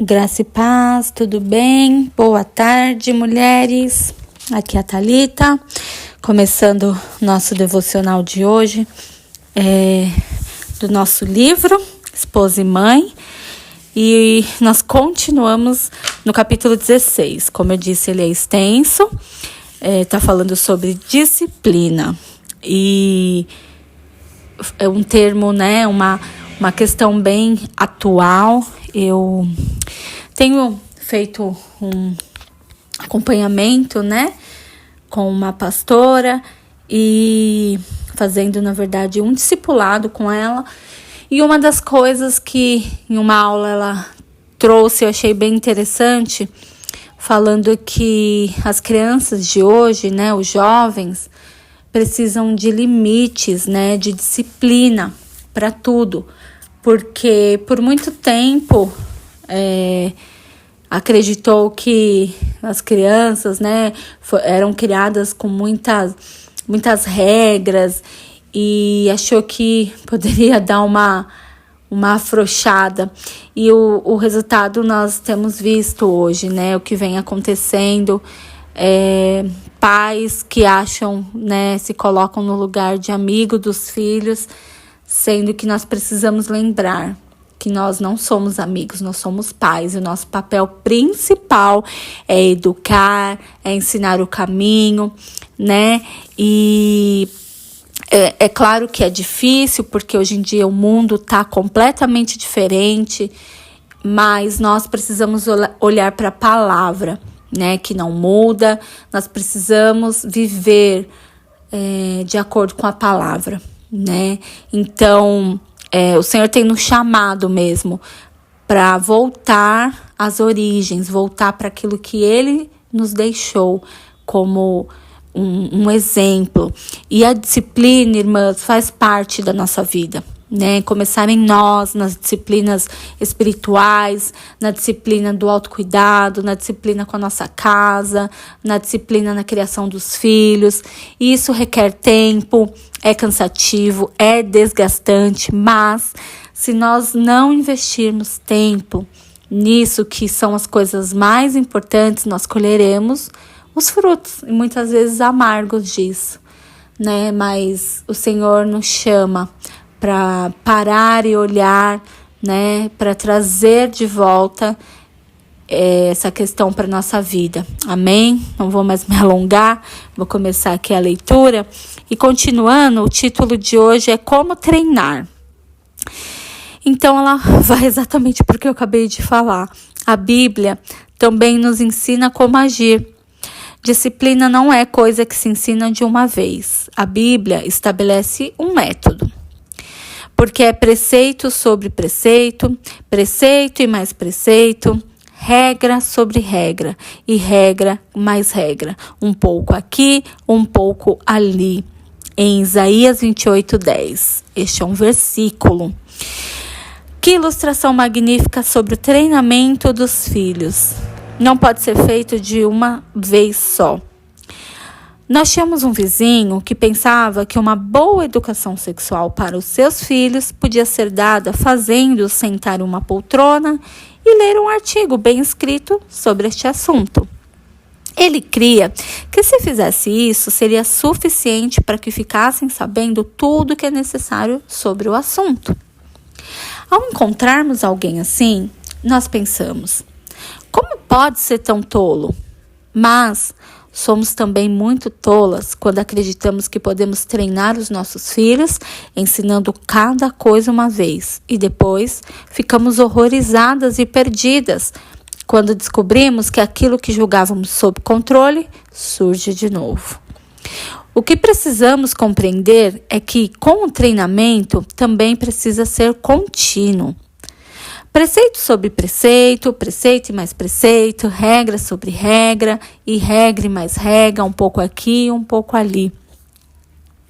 Graça e paz, tudo bem? Boa tarde, mulheres. Aqui é a Thalita, começando nosso devocional de hoje, do nosso livro Esposa e Mãe. E nós continuamos no capítulo 16. Como eu disse, ele é extenso, tá falando sobre disciplina. E é um termo, né, uma questão bem atual. Eu tenho feito um acompanhamento, né, com uma pastora e fazendo, na verdade, um discipulado com ela. E uma das coisas que em uma aula ela trouxe, eu achei bem interessante, falando que as crianças de hoje, né, os jovens, precisam de limites, né, de disciplina para tudo. Porque por muito tempo acreditou que as crianças, né, eram criadas com muitas regras e achou que poderia dar uma afrouxada. E o resultado nós temos visto hoje, né, o que vem acontecendo. Pais que acham, né, se colocam no lugar de amigo dos filhos, sendo que nós precisamos lembrar que nós não somos amigos, nós somos pais. E o nosso papel principal é educar, é ensinar o caminho, né? E é claro que é difícil, porque hoje em dia o mundo está completamente diferente, mas nós precisamos olhar para a palavra, né, que não muda. Nós precisamos viver de acordo com a palavra, né? Então, o Senhor tem nos chamado mesmo para voltar às origens, voltar para aquilo que Ele nos deixou como um exemplo. E a disciplina, irmãs, faz parte da nossa vida, né? Começar em nós, nas disciplinas espirituais, na disciplina do autocuidado, na disciplina com a nossa casa, na disciplina na criação dos filhos. E isso requer tempo, é cansativo, é desgastante, mas se nós não investirmos tempo nisso, que são as coisas mais importantes, nós colheremos os frutos, e muitas vezes amargos disso, né? Mas o Senhor nos chama para parar e olhar, né, para trazer de volta essa questão para nossa vida. Amém? Não vou mais me alongar, vou começar aqui a leitura. E continuando, o título de hoje é Como Treinar. Então ela vai exatamente porque eu acabei de falar. A Bíblia também nos ensina como agir. Disciplina não é coisa que se ensina de uma vez. A Bíblia estabelece um método. Porque é preceito sobre preceito, preceito e mais preceito, regra sobre regra e regra mais regra. Um pouco aqui, um pouco ali. Em Isaías 28:10. Este é um versículo. Que ilustração magnífica sobre o treinamento dos filhos. Não pode ser feito de uma vez só. Nós tínhamos um vizinho que pensava que uma boa educação sexual para os seus filhos podia ser dada fazendo-os sentar em uma poltrona e ler um artigo bem escrito sobre este assunto. Ele cria que se fizesse isso, seria suficiente para que ficassem sabendo tudo o que é necessário sobre o assunto. Ao encontrarmos alguém assim, nós pensamos, como pode ser tão tolo? Mas somos também muito tolas quando acreditamos que podemos treinar os nossos filhos ensinando cada coisa uma vez e depois ficamos horrorizadas e perdidas quando descobrimos que aquilo que julgávamos sob controle surge de novo. O que precisamos compreender é que com o treinamento também precisa ser contínuo. Preceito sobre preceito, preceito e mais preceito, regra sobre regra e regra e mais regra, um pouco aqui e um pouco ali.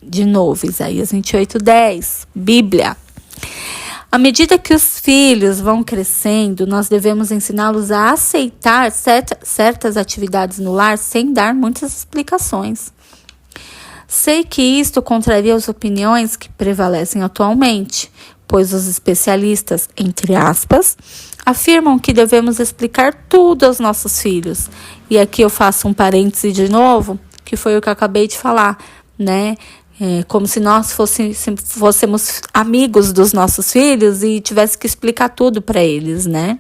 De novo, Isaías 28:10, Bíblia. À medida que os filhos vão crescendo, nós devemos ensiná-los a aceitar certas atividades no lar sem dar muitas explicações. Sei que isto contraria as opiniões que prevalecem atualmente, pois os especialistas, entre aspas, afirmam que devemos explicar tudo aos nossos filhos. E aqui eu faço um parêntese de novo, que foi o que eu acabei de falar, né? Como se nós fôssemos amigos dos nossos filhos e tivesse que explicar tudo para eles, né?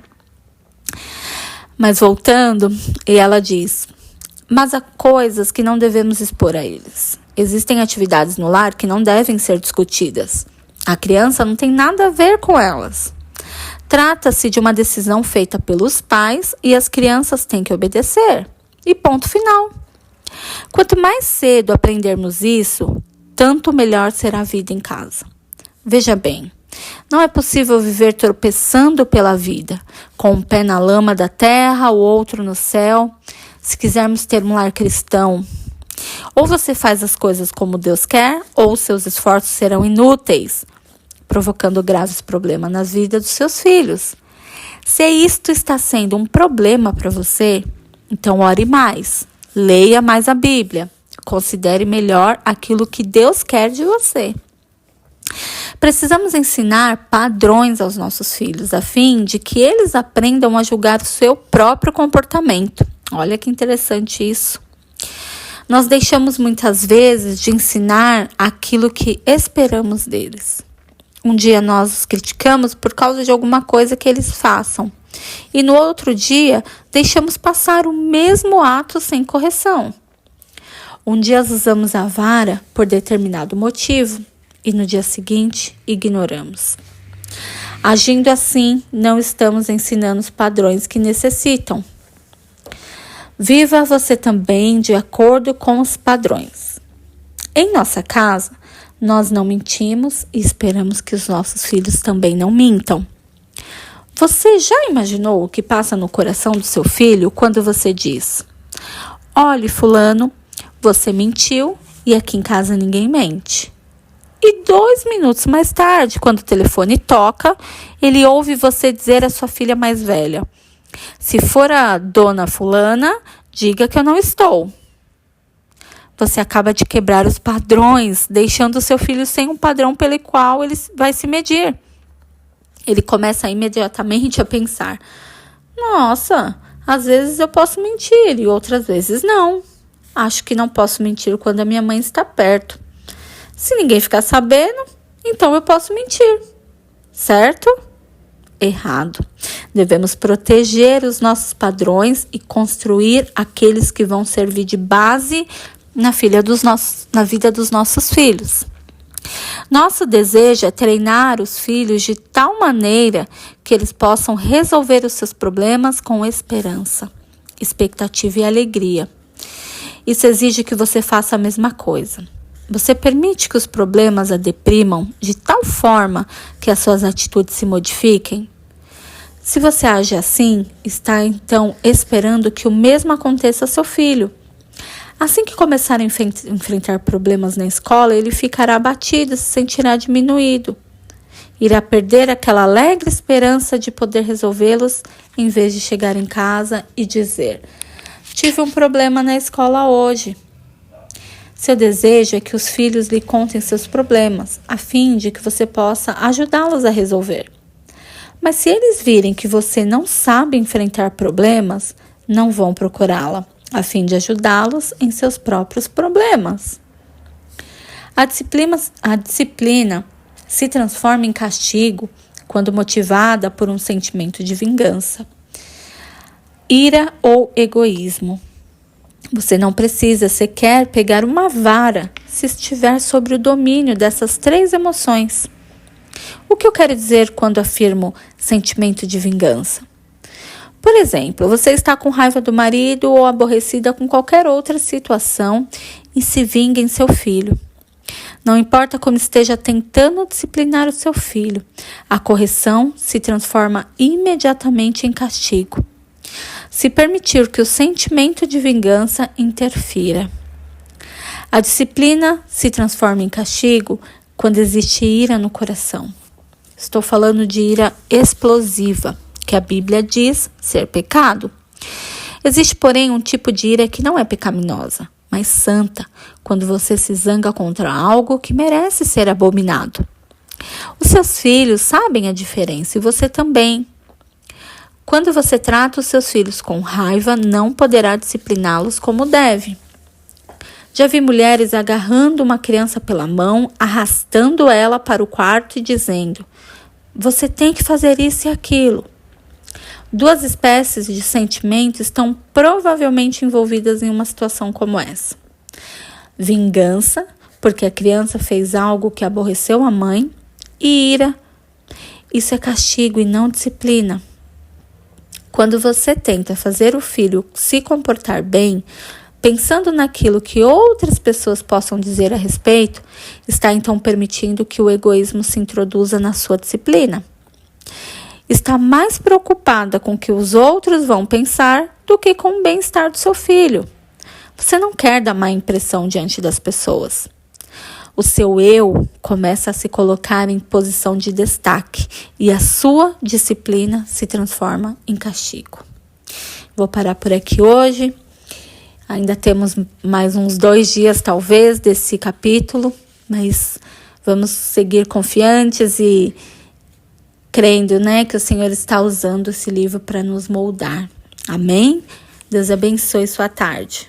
Mas voltando, e ela diz: mas há coisas que não devemos expor a eles. Existem atividades no lar que não devem ser discutidas. A criança não tem nada a ver com elas. Trata-se de uma decisão feita pelos pais e as crianças têm que obedecer. E ponto final. Quanto mais cedo aprendermos isso, tanto melhor será a vida em casa. Veja bem, não é possível viver tropeçando pela vida, com um pé na lama da terra, o outro no céu, se quisermos ter um lar cristão. Ou você faz as coisas como Deus quer, ou seus esforços serão inúteis, provocando graves problemas nas vidas dos seus filhos. Se isto está sendo um problema para você, então ore mais, leia mais a Bíblia, considere melhor aquilo que Deus quer de você. Precisamos ensinar padrões aos nossos filhos, a fim de que eles aprendam a julgar o seu próprio comportamento. Olha que interessante isso. Nós deixamos muitas vezes de ensinar aquilo que esperamos deles. Um dia nós os criticamos por causa de alguma coisa que eles façam. E no outro dia deixamos passar o mesmo ato sem correção. Um dia usamos a vara por determinado motivo e no dia seguinte ignoramos. Agindo assim, não estamos ensinando os padrões que necessitam. Viva você também de acordo com os padrões. Em nossa casa, nós não mentimos e esperamos que os nossos filhos também não mintam. Você já imaginou o que passa no coração do seu filho quando você diz: olhe, fulano, você mentiu e aqui em casa ninguém mente. E 2 minutos mais tarde, quando o telefone toca, ele ouve você dizer à sua filha mais velha: se for a dona fulana, diga que eu não estou. Você acaba de quebrar os padrões, deixando o seu filho sem um padrão pelo qual ele vai se medir. Ele começa imediatamente a pensar: nossa, às vezes eu posso mentir e outras vezes não. Acho que não posso mentir quando a minha mãe está perto. Se ninguém ficar sabendo, então eu posso mentir. Certo? Errado. Devemos proteger os nossos padrões e construir aqueles que vão servir de base na vida dos nossos filhos. Nosso desejo é treinar os filhos de tal maneira que eles possam resolver os seus problemas com esperança, expectativa e alegria. Isso exige que você faça a mesma coisa. Você permite que os problemas a deprimam de tal forma que as suas atitudes se modifiquem? Se você age assim, está então esperando que o mesmo aconteça ao seu filho. Assim que começar a enfrentar problemas na escola, ele ficará abatido, se sentirá diminuído. Irá perder aquela alegre esperança de poder resolvê-los, em vez de chegar em casa e dizer: tive um problema na escola hoje. Seu desejo é que os filhos lhe contem seus problemas, a fim de que você possa ajudá-los a resolver. Mas se eles virem que você não sabe enfrentar problemas, não vão procurá-la, a fim de ajudá-los em seus próprios problemas. A disciplina se transforma em castigo quando motivada por um sentimento de vingança, ira ou egoísmo. Você não precisa sequer pegar uma vara se estiver sob o domínio dessas 3 emoções. O que eu quero dizer quando afirmo sentimento de vingança? Por exemplo, você está com raiva do marido ou aborrecida com qualquer outra situação e se vinga em seu filho. Não importa como esteja tentando disciplinar o seu filho, a correção se transforma imediatamente em castigo. Se permitir que o sentimento de vingança interfira. A disciplina se transforma em castigo quando existe ira no coração. Estou falando de ira explosiva, que a Bíblia diz ser pecado. Existe, porém, um tipo de ira que não é pecaminosa, mas santa, quando você se zanga contra algo que merece ser abominado. Os seus filhos sabem a diferença e você também. Quando você trata os seus filhos com raiva, não poderá discipliná-los como deve. Já vi mulheres agarrando uma criança pela mão, arrastando ela para o quarto e dizendo: você tem que fazer isso e aquilo. Duas espécies de sentimento estão provavelmente envolvidas em uma situação como essa. Vingança, porque a criança fez algo que aborreceu a mãe, e ira. Isso é castigo e não disciplina. Quando você tenta fazer o filho se comportar bem, pensando naquilo que outras pessoas possam dizer a respeito, está então permitindo que o egoísmo se introduza na sua disciplina. Está mais preocupada com o que os outros vão pensar do que com o bem-estar do seu filho. Você não quer dar má impressão diante das pessoas. O seu eu começa a se colocar em posição de destaque e a sua disciplina se transforma em castigo. Vou parar por aqui hoje. Ainda temos mais uns 2 dias, talvez, desse capítulo, mas vamos seguir confiantes e crendo, que o Senhor está usando esse livro para nos moldar. Amém? Deus abençoe sua tarde.